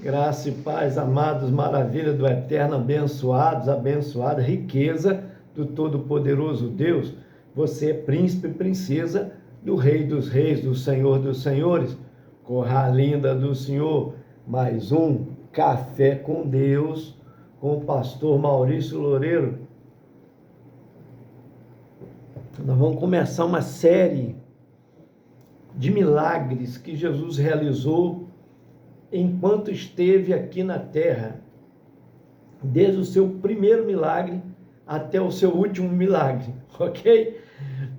Graça e paz, amados, maravilha do eterno, abençoados, abençoada, riqueza do Todo-Poderoso Deus. Você é príncipe e princesa do Rei dos Reis, do Senhor dos Senhores. Corra linda do Senhor, mais um Café com Deus, com o pastor Maurício Loureiro. Nós vamos começar uma série de milagres que Jesus realizou enquanto esteve aqui na terra, desde o seu primeiro milagre até o seu último milagre, ok?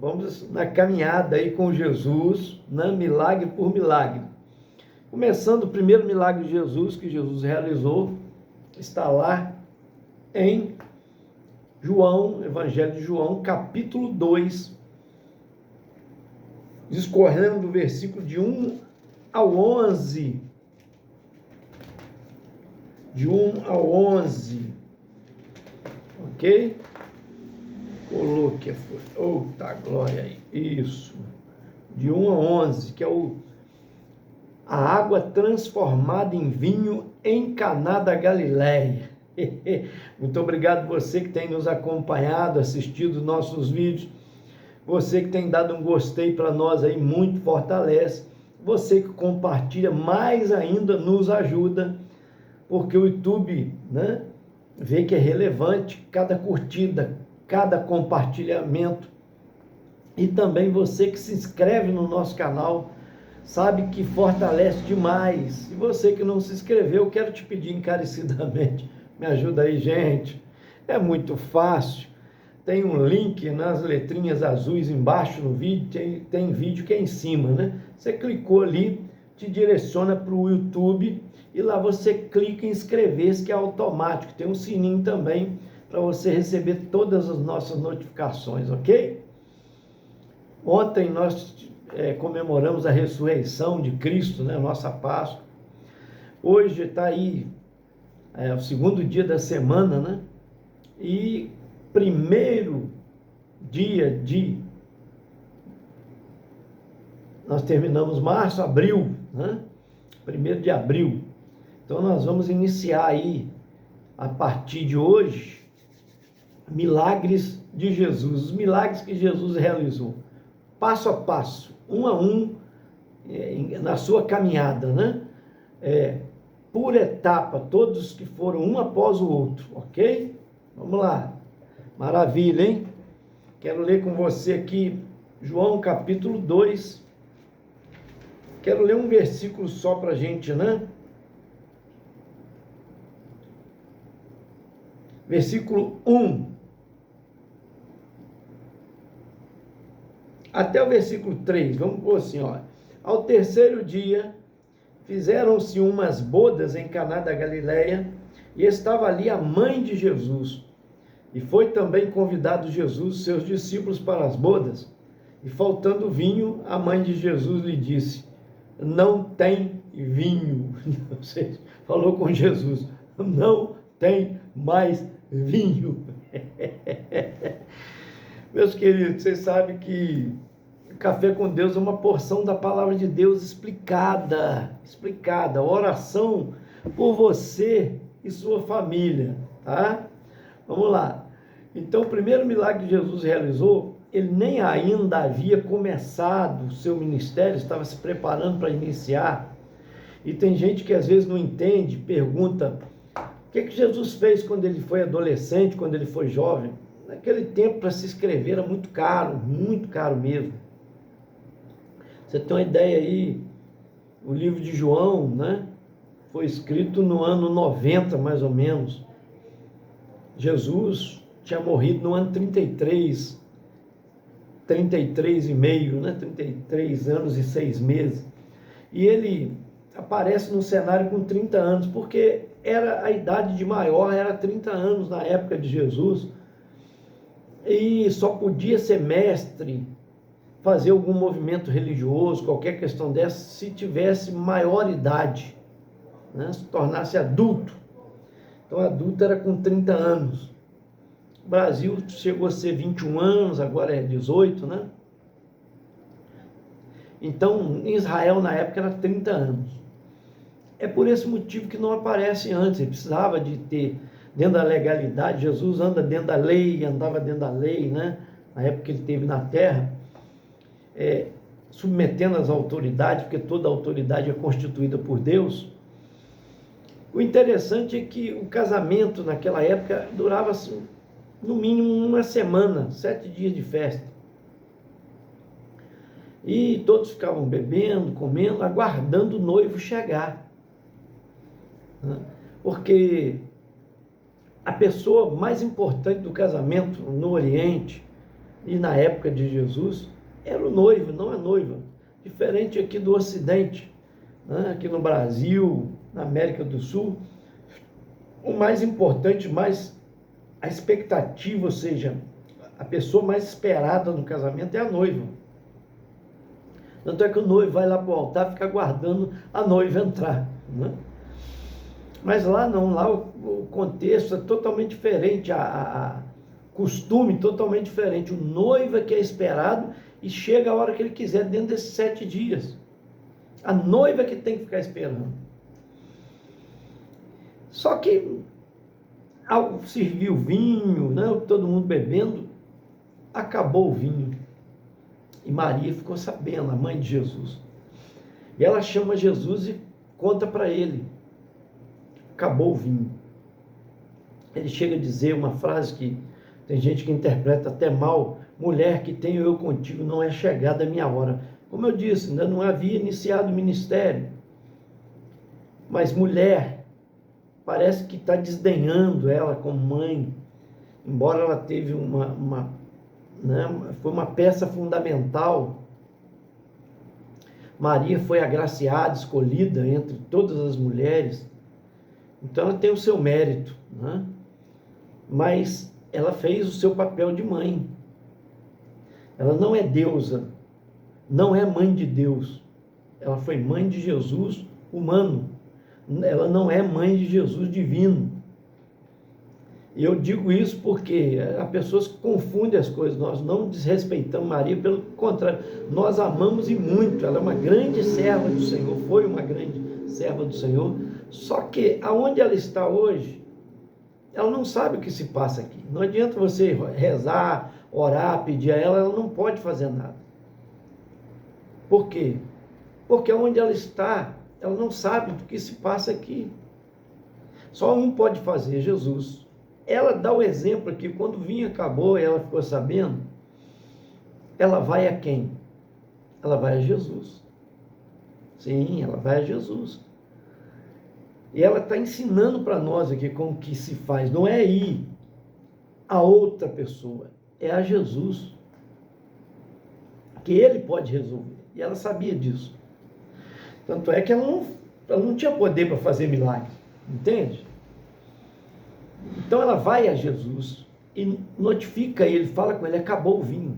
Vamos na caminhada aí com Jesus, milagre por milagre. Começando o primeiro milagre de Jesus, que Jesus realizou, está lá em João, Evangelho de João, capítulo 2, discorrendo do versículo de 1 ao 11, de 1 ao 11, ok? Coloque a folha, tá glória aí, isso, de 1 a 11, que é a água transformada em vinho em Caná da Galileia. Muito obrigado você que tem nos acompanhado, assistido nossos vídeos, você que tem dado um gostei para nós aí, muito fortalece, você que compartilha mais ainda nos ajuda, porque o YouTube, vê que é relevante cada curtida, cada compartilhamento, e também você que se inscreve no nosso canal, sabe que fortalece demais. E você que não se inscreveu, eu quero te pedir encarecidamente, me ajuda aí, gente, é muito fácil, tem um link nas letrinhas azuis embaixo no vídeo, tem vídeo que é em cima, Você clicou ali, te direciona para o YouTube, e lá você clica em inscrever-se, que é automático, tem um sininho também, para você receber todas as nossas notificações, ok? Ontem nós comemoramos a ressurreição de Cristo, nossa Páscoa. Hoje está aí o segundo dia da semana, e primeiro dia nós terminamos março, abril, 1º de abril. Então nós vamos iniciar aí, a partir de hoje, milagres de Jesus, os milagres que Jesus realizou, passo a passo, um a um, na sua caminhada, por etapa, todos que foram um após o outro, ok? Vamos lá, maravilha, hein? Quero ler com você aqui, João capítulo 2, quero ler um versículo só para a gente, Versículo 1, até o versículo 3, vamos pôr assim, ao terceiro dia, fizeram-se umas bodas em Caná da Galileia, e estava ali a mãe de Jesus, e foi também convidado Jesus, seus discípulos, para as bodas, e faltando vinho, a mãe de Jesus lhe disse, não tem vinho, você falou com Jesus, não tem mais vinho. Meus queridos, vocês sabem que Café com Deus é uma porção da palavra de Deus explicada, oração por você e sua família, tá? Vamos lá. Então, o primeiro milagre que Jesus realizou, ele nem ainda havia começado o seu ministério, estava se preparando para iniciar. E tem gente que às vezes não entende, pergunta, o que Jesus fez quando ele foi adolescente, quando ele foi jovem? Naquele tempo, para se inscrever era muito caro mesmo. Você tem uma ideia aí, o livro de João, foi escrito no ano 90, mais ou menos. Jesus tinha morrido no ano 33 e meio, 33 anos e 6 meses. E ele aparece no cenário com 30 anos, porque era a idade de maior, era 30 anos na época de Jesus, e só podia ser mestre, fazer algum movimento religioso, qualquer questão dessa, se tivesse maior idade, se tornasse adulto. Então adulto era com 30 anos. O Brasil chegou a ser 21 anos, agora é 18, Então, em Israel, na época, era 30 anos. é por esse motivo que não aparece antes. Ele precisava de ter, dentro da legalidade, Jesus anda dentro da lei, andava dentro da lei, né? Na época que ele esteve na terra, submetendo as autoridades, porque toda autoridade é constituída por Deus. O interessante é que o casamento naquela época durava assim, no mínimo uma semana, 7 dias de festa. E todos ficavam bebendo, comendo, aguardando o noivo chegar. Porque a pessoa mais importante do casamento no Oriente e na época de Jesus era o noivo, não a noiva. Diferente aqui do Ocidente, né? Aqui no Brasil, na América do Sul, o mais importante, mais a expectativa, ou seja, a pessoa mais esperada no casamento é a noiva. Tanto é que o noivo vai lá para o altar e fica aguardando a noiva entrar, né? Mas lá não, lá o contexto é totalmente diferente, a costume totalmente diferente. O noivo é que é esperado e chega a hora que ele quiser, dentro desses 7 dias. A noiva é que tem que ficar esperando. Só que, ao servir o vinho, né, todo mundo bebendo, acabou o vinho. E Maria ficou sabendo, a mãe de Jesus. E ela chama Jesus e conta para ele. Acabou o vinho. Ele chega a dizer uma frase que tem gente que interpreta até mal: mulher, que tenho eu contigo, não é chegada a minha hora. Como eu disse, ainda não havia iniciado o ministério. Mas mulher, parece que está desdenhando ela como mãe, embora ela teve foi uma peça fundamental. Maria foi agraciada, escolhida entre todas as mulheres, então ela tem o seu mérito, né? Mas ela fez o seu papel de mãe. Ela não é deusa, não é mãe de Deus, ela foi mãe de Jesus humano, ela não é mãe de Jesus divino. E eu digo isso porque as pessoas confundem as coisas. Nós não desrespeitamos Maria, pelo contrário, nós amamos e muito. Ela é uma grande serva do Senhor, foi uma grande serva do Senhor. Só que aonde ela está hoje, ela não sabe o que se passa aqui. Não adianta você rezar, orar, pedir a ela, ela não pode fazer nada. Por quê? Porque onde ela está, ela não sabe do que se passa aqui. Só um pode fazer, Jesus. Ela dá o exemplo aqui, quando o vinho acabou e ela ficou sabendo, ela vai a quem? Ela vai a Jesus. Sim, ela vai a Jesus. E ela está ensinando para nós aqui como que se faz. Não é ir a outra pessoa, é a Jesus. Que ele pode resolver. E ela sabia disso. Tanto é que ela não tinha poder para fazer milagre. Entende? Então ela vai a Jesus e notifica ele, fala com ele: acabou o vinho.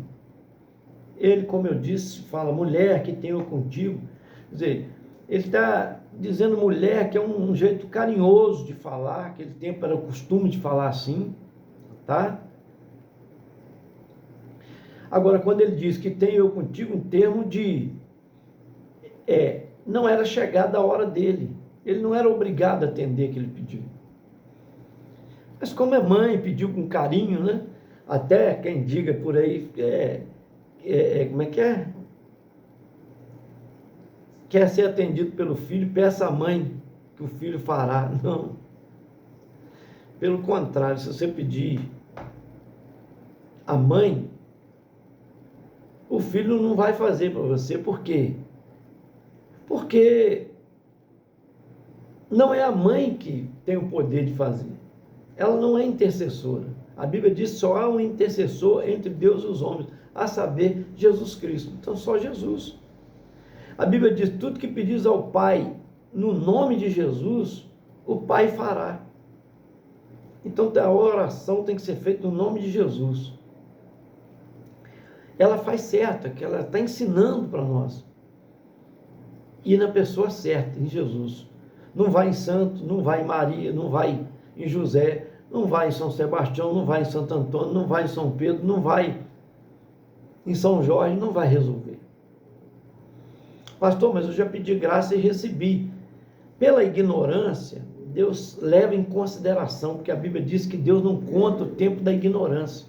Ele, como eu disse, fala: mulher, que tenho contigo. Quer dizer, ele está dizendo mulher, que é um jeito carinhoso de falar, aquele tempo era o costume de falar assim, tá? Agora, quando ele diz que tenho eu contigo, um termo de... não era chegada a hora dele. Ele não era obrigado a atender aquele pedido. Mas como é mãe, pediu com carinho, né? Até quem diga por aí, como é que é? Quer ser atendido pelo filho, peça à mãe que o filho fará. Não. Pelo contrário, se você pedir à mãe, o filho não vai fazer para você. Por quê? Porque não é a mãe que tem o poder de fazer. Ela não é intercessora. A Bíblia diz: só há um intercessor entre Deus e os homens, a saber, Jesus Cristo. Então só Jesus. A Bíblia diz: tudo que pedis ao Pai no nome de Jesus, o Pai fará. Então a oração tem que ser feita no nome de Jesus. Ela faz certo, que ela está ensinando para nós. E na pessoa certa, em Jesus. Não vai em santo, não vai em Maria, não vai em José, não vai em São Sebastião, não vai em Santo Antônio, não vai em São Pedro, não vai em São Jorge, não vai resolver. Pastor, mas eu já pedi graça e recebi. pela ignorância, Deus leva em consideração, porque a Bíblia diz que Deus não conta o tempo da ignorância.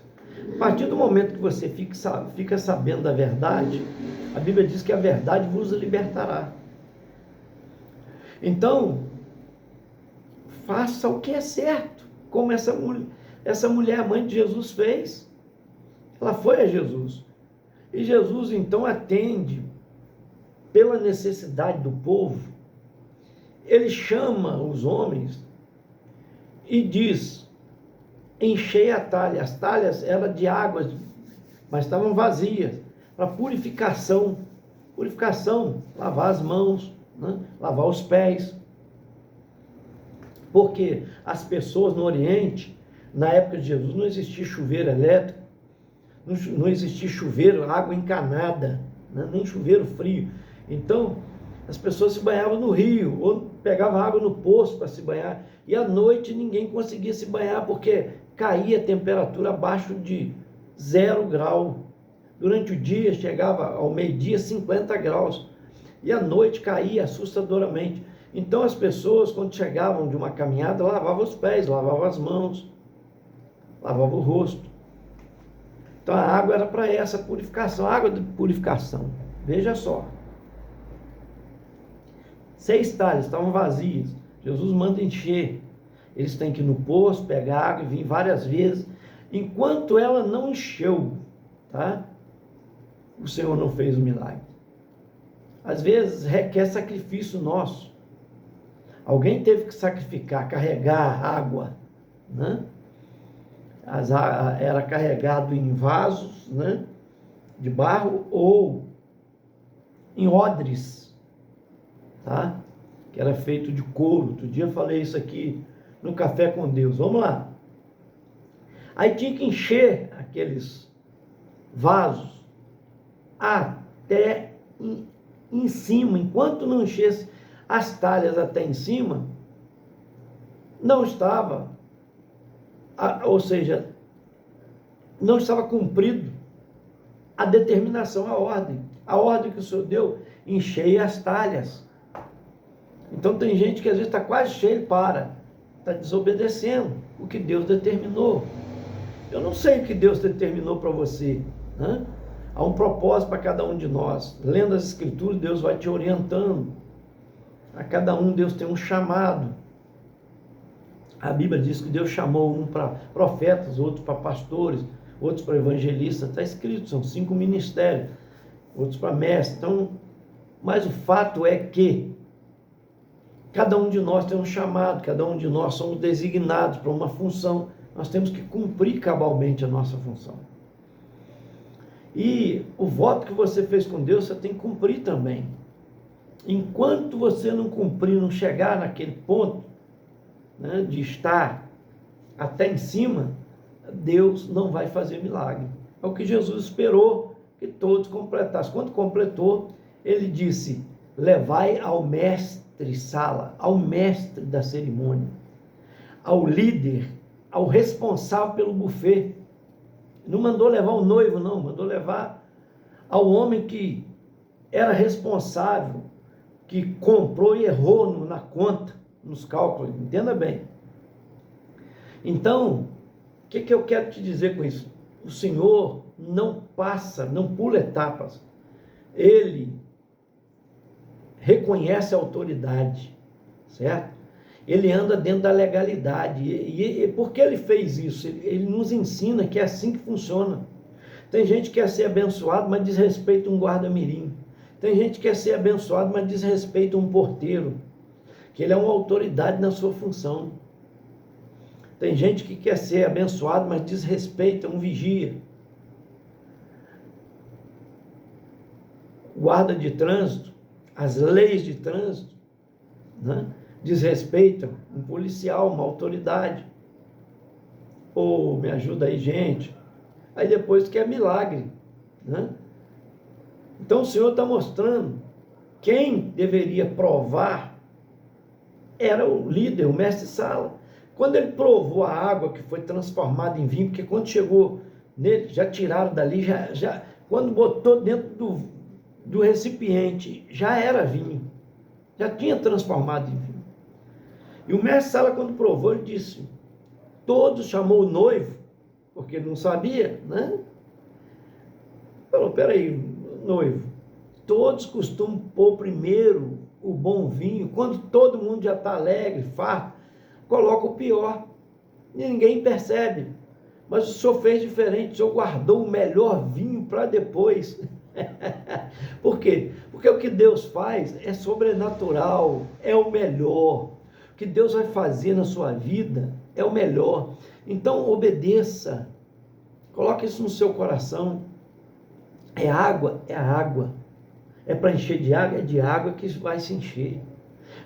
A partir do momento que você fica sabendo da verdade, a Bíblia diz que a verdade vos libertará. Então, faça o que é certo, como essa mulher, a mãe de Jesus, fez. Ela foi a Jesus. E Jesus, então, atende pela necessidade do povo. Ele chama os homens e diz: enchei a talha. As talhas eram de águas, mas estavam vazias, para purificação. Purificação, lavar as mãos, né? Lavar os pés. Porque as pessoas no Oriente, na época de Jesus, não existia chuveiro elétrico, não existia chuveiro, água encanada, né? Nem chuveiro frio. Então, as pessoas se banhavam no rio, ou pegavam água no poço para se banhar, e à noite ninguém conseguia se banhar, porque caía a temperatura abaixo de 0 grau. Durante o dia chegava ao meio-dia 50 graus, e à noite caía assustadoramente. Então as pessoas, quando chegavam de uma caminhada, lavavam os pés, lavavam as mãos, lavavam o rosto. Então a água era para essa purificação, água de purificação. Veja só. 6 talhas estavam vazias. Jesus manda encher. Eles têm que ir no poço, pegar água e vir várias vezes. Enquanto ela não encheu, tá? O Senhor não fez o milagre. Às vezes requer sacrifício nosso. Alguém teve que sacrificar, carregar água, né? Era carregado em vasos, né? De barro ou em odres, tá? Que era feito de couro. Outro dia eu falei isso aqui no Café com Deus. Vamos lá. Aí tinha que encher aqueles vasos até em cima. Enquanto não enchesse as talhas até em cima, não estava, ou seja, não estava cumprido a determinação, a ordem que o Senhor deu: enchei as talhas. Então tem gente que às vezes está quase cheio e está desobedecendo o que Deus determinou. Eu não sei o que Deus determinou para você, né? Há um propósito para cada um de nós. Lendo as Escrituras, Deus vai te orientando. A cada um Deus tem um chamado. A Bíblia diz que Deus chamou um para profetas, outros para pastores, outros para evangelistas. Está escrito, são 5 ministérios, outros para mestres. Então, mas o fato é que cada um de nós tem um chamado, cada um de nós somos designados para uma função. Nós temos que cumprir cabalmente a nossa função. E o voto que você fez com Deus, você tem que cumprir também. Enquanto você não cumprir, não chegar naquele ponto, né, de estar até em cima, Deus não vai fazer milagre. É o que Jesus esperou que todos completassem. Quando completou, ele disse: levai ao mestre-sala, ao mestre da cerimônia, ao líder, ao responsável pelo buffet. Não mandou levar o noivo, não, mandou levar ao homem que era responsável, que comprou e errou na conta, nos cálculos. Entenda bem. Então, o que eu quero te dizer com isso? O Senhor não pula etapas. Ele reconhece a autoridade, certo? Ele anda dentro da legalidade. E por que ele fez isso? Ele nos ensina que é assim que funciona. Tem gente que quer ser abençoado, mas desrespeita um guarda-mirim. Tem gente que quer ser abençoado, mas desrespeita um porteiro, que ele é uma autoridade na sua função. Tem gente que quer ser abençoado, mas desrespeita um vigia. Guarda de trânsito, as leis de trânsito, né? Desrespeitam um policial, uma autoridade. Ou me ajuda aí, gente. Aí depois quer milagre, né? Então o Senhor está mostrando quem deveria provar era o líder, o mestre-sala. Quando ele provou a água que foi transformada em vinho, porque quando chegou nele, já tiraram dali, quando botou dentro do recipiente, já era vinho, já tinha transformado em vinho. E o mestre Sala, quando provou, ele disse, todos chamou o noivo, porque ele não sabia, né? Falou, peraí, noivo, todos costumam pôr primeiro o bom vinho, quando todo mundo já está alegre, farto, coloca o pior, e ninguém percebe. Mas o senhor fez diferente, o senhor guardou o melhor vinho para depois. Por quê? Porque o que Deus faz é sobrenatural, é o melhor. O que Deus vai fazer na sua vida é o melhor. Então obedeça, coloque isso no seu coração. É água, é a água. É para encher de água, é de água que vai se encher.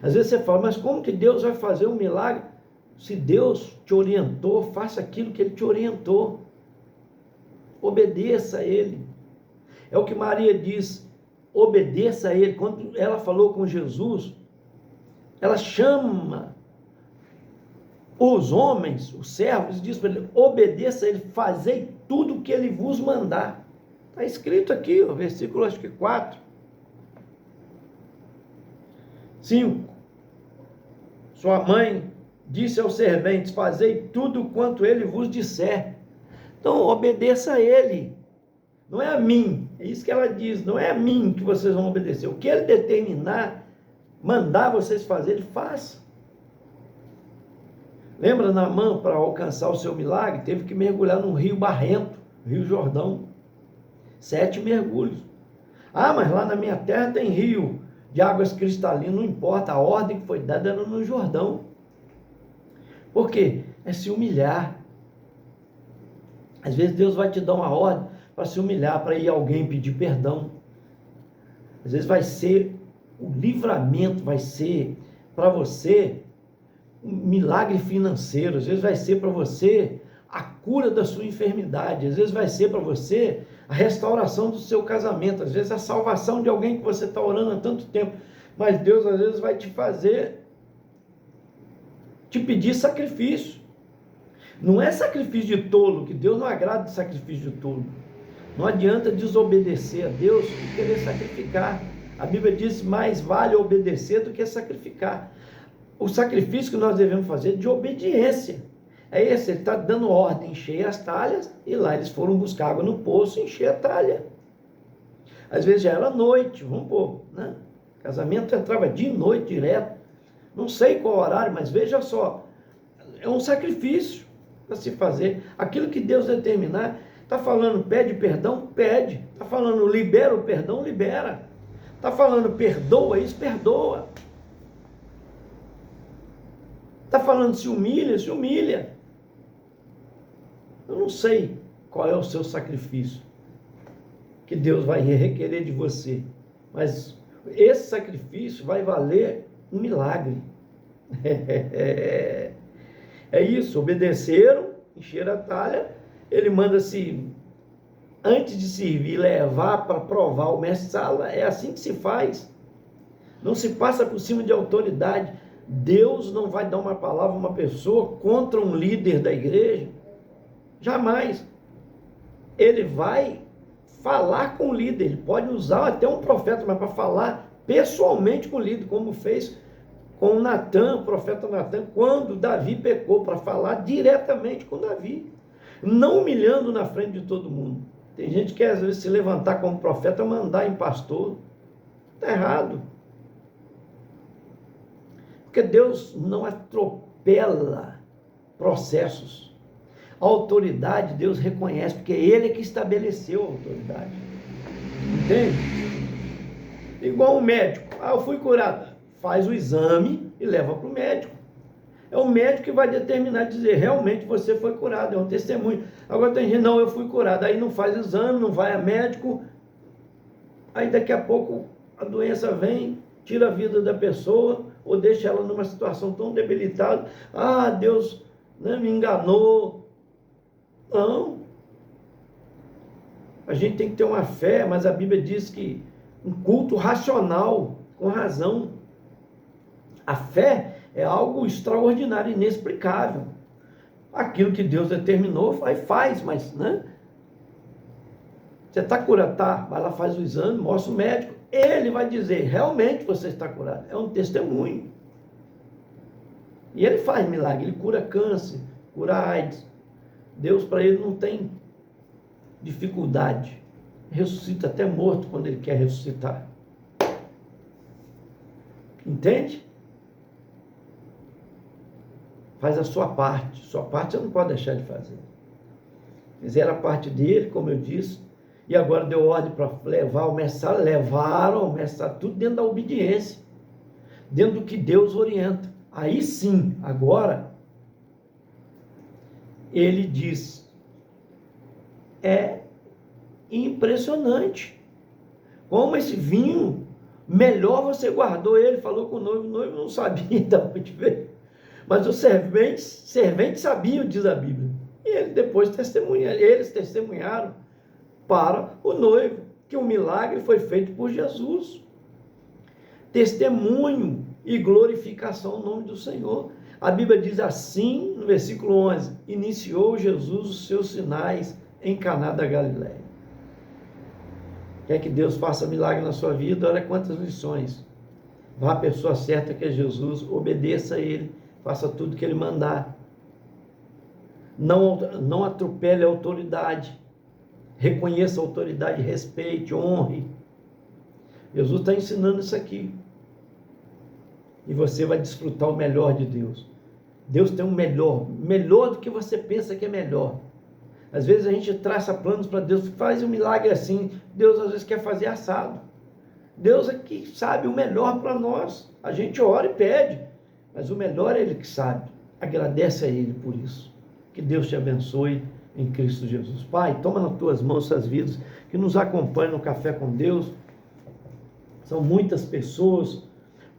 Às vezes você fala, mas como que Deus vai fazer um milagre? Se Deus te orientou, faça aquilo que Ele te orientou. Obedeça a Ele. É o que Maria diz, obedeça a Ele. Quando ela falou com Jesus, ela chama os homens, os servos, e diz para ele, obedeça a Ele, fazei tudo o que Ele vos mandar. Está escrito aqui, o versículo acho que 4. 5. Sua mãe disse aos serventes, fazei tudo quanto Ele vos disser. Então obedeça a Ele. Não é a mim, é isso que ela diz, não é a mim que vocês vão obedecer. O que Ele determinar, mandar vocês fazerem, faça. Lembra, Naamã, para alcançar o seu milagre, teve que mergulhar num rio barrento, Rio Jordão. 7 mergulhos. Ah, mas lá na minha terra tem rio de águas cristalinas, não importa, a ordem que foi dada era no Jordão. Por quê? É se humilhar. Às vezes Deus vai te dar uma ordem para se humilhar, para ir alguém pedir perdão. Às vezes vai ser o livramento, vai ser para você um milagre financeiro, às vezes vai ser para você a cura da sua enfermidade, às vezes vai ser para você a restauração do seu casamento, às vezes a salvação de alguém que você está orando há tanto tempo, mas Deus às vezes vai te fazer, te pedir sacrifício. Não é sacrifício de tolo, que Deus não agrada de sacrifício de tolo. Não adianta desobedecer a Deus e querer sacrificar. A Bíblia diz, mais vale obedecer do que sacrificar. O sacrifício que nós devemos fazer é de obediência. É esse, ele está dando ordem, encher as talhas, e lá eles foram buscar água no poço e encher a talha. Às vezes já era noite, vamos pôr, né? Casamento entrava de noite direto. Não sei qual horário, mas veja só, é um sacrifício para se fazer. Aquilo que Deus determinar. Está falando pede perdão? Pede. Está falando libera o perdão? Libera. Está falando perdoa? Isso, perdoa. Está falando se humilha? Se humilha. Eu não sei qual é o seu sacrifício que Deus vai requerer de você, mas esse sacrifício vai valer um milagre. É isso, obedeceram, encheram a talha. Ele manda-se, antes de servir, levar para provar o mestre Sala. É assim que se faz. Não se passa por cima de autoridade. Deus não vai dar uma palavra a uma pessoa contra um líder da igreja. Jamais. Ele vai falar com o líder. Ele pode usar até um profeta, mas para falar pessoalmente com o líder, como fez com Natan, o profeta Natan, quando Davi pecou, para falar diretamente com Davi. Não humilhando na frente de todo mundo. Tem gente que quer às vezes se levantar como profeta, mandar em pastor. Está errado. Porque Deus não atropela processos. A autoridade Deus reconhece, porque Ele é que estabeleceu a autoridade. Entende? Igual um médico. Ah, eu fui curado. Faz o exame e leva para o médico. É o médico que vai determinar, dizer, realmente você foi curado, é um testemunho. Agora tem gente, não, eu fui curado, aí não faz exame, não vai a médico, aí daqui a pouco a doença vem, tira a vida da pessoa, ou deixa ela numa situação tão debilitada, ah, Deus, né, me enganou. Não. A gente tem que ter uma fé, mas a Bíblia diz que um culto racional, com razão. A fé é algo extraordinário, inexplicável. Aquilo que Deus determinou, faz, mas, né? Você está curado, tá? Vai lá, faz o exame, mostra o médico. Ele vai dizer, realmente você está curado. É um testemunho. E ele faz milagre, ele cura câncer, cura AIDS. Deus, para ele, não tem dificuldade. Ressuscita até morto quando ele quer ressuscitar. Entende? Faz a sua parte. Sua parte você não pode deixar de fazer. Fizeram a parte dele, como eu disse, e agora deu ordem para levar o mestre. Levaram o mestre tudo dentro da obediência, dentro do que Deus orienta. Aí sim, agora, ele diz, é impressionante como esse vinho, melhor você guardou ele, falou com o noivo não sabia da onde veio, mas os serventes sabiam, diz a Bíblia, e ele depois eles testemunharam para o noivo, que o milagre foi feito por Jesus, testemunho e glorificação ao nome do Senhor. A Bíblia diz assim, no versículo 11, iniciou Jesus os seus sinais em Caná da Galileia. Quer que Deus faça milagre na sua vida? Olha quantas lições. Vá à pessoa certa, que é Jesus, obedeça a Ele, faça tudo que Ele mandar. Não atropele a autoridade, reconheça a autoridade, respeite, honre. Jesus está ensinando isso aqui. E você vai desfrutar o melhor de Deus. Deus tem um melhor do que você pensa que é melhor. Às vezes a gente traça planos para Deus, faz um milagre assim, Deus às vezes quer fazer assado. Deus é que sabe o melhor para nós. A gente ora e pede, mas o melhor é Ele que sabe. Agradece a Ele por isso. Que Deus te abençoe em Cristo Jesus. Pai, toma nas tuas mãos essas vidas que nos acompanham no Café com Deus. São muitas pessoas.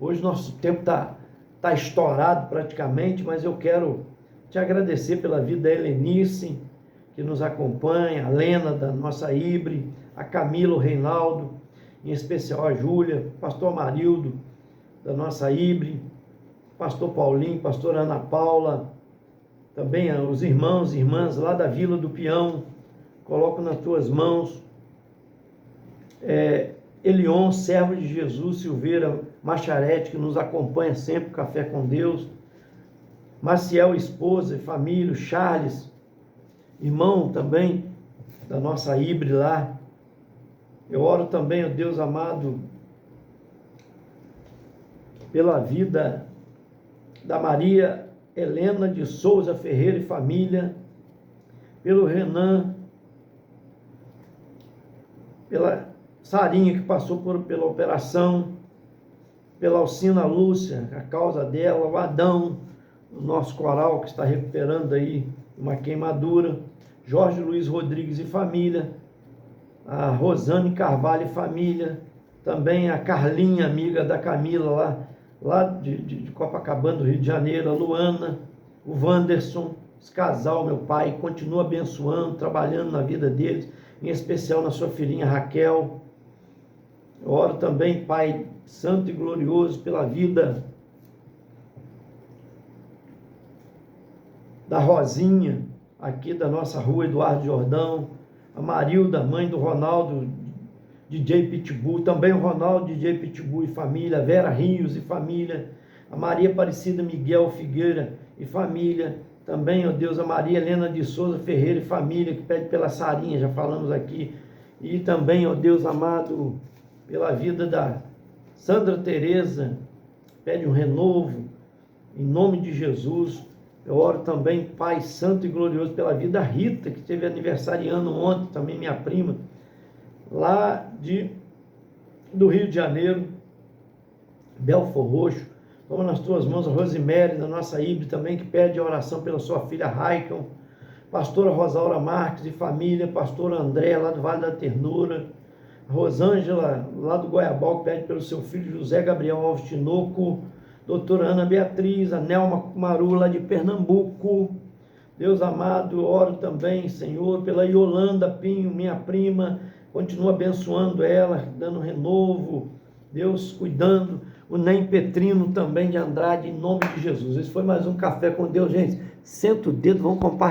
Hoje nosso tempo está estourado praticamente, mas eu quero te agradecer pela vida da Helenice, que nos acompanha, a Lena da nossa Ibre, a Camila, o Reinaldo, em especial a Júlia, pastor Amarildo da nossa Ibre, pastor Paulinho, pastor Ana Paula, também os irmãos e irmãs lá da Vila do Peão, coloco nas tuas mãos, Elion, servo de Jesus, Silveira Macharete, que nos acompanha sempre, Café com Deus, Maciel, esposa e família, Charles, irmão também da nossa Ibre lá. Eu oro também, ó Deus amado, pela vida da Maria Helena de Souza Ferreira e família, pelo Renan, pela Sarinha, que passou pela operação, pela Alcina Lúcia, a causa dela, o Adão, o nosso coral que está recuperando aí uma queimadura, Jorge Luiz Rodrigues e família, a Rosane Carvalho e família, também a Carlinha, amiga da Camila, lá de Copacabana, do Rio de Janeiro, a Luana, o Wanderson, esse casal, meu pai, continua abençoando, trabalhando na vida deles, em especial na sua filhinha Raquel. Eu oro também, Pai santo e glorioso, pela vida da Rosinha, aqui da nossa rua Eduardo Jordão, a Marilda, mãe do Ronaldo, DJ Pitbull, também o Ronaldo, DJ Pitbull e família, a Vera Rios e família, a Maria Aparecida Miguel Figueira e família, também, ó Deus, a Maria Helena de Souza Ferreira e família, que pede pela Sarinha, já falamos aqui, e também, ó Deus amado, pela vida da Sandra Tereza, pede um renovo, em nome de Jesus. Eu oro também, Pai santo e glorioso, pela vida da Rita, que teve aniversariando ontem, também minha prima, lá do Rio de Janeiro, Belfor Roxo. Toma nas tuas mãos a Rosemary, da nossa Ibre também, que pede oração pela sua filha Raikon, pastora Rosaura Marques e família, pastor André, lá do Vale da Ternura, Rosângela, lá do Goiabal, que pede pelo seu filho José Gabriel Alves Tinoco, doutora Ana Beatriz, a Nelma Maru, lá de Pernambuco. Deus amado, oro também, Senhor, pela Yolanda Pinho, minha prima, continua abençoando ela, dando renovo, Deus cuidando, o Nem Petrino também de Andrade, em nome de Jesus. Esse foi mais um Café com Deus, gente. Senta o dedo, vamos compartilhar.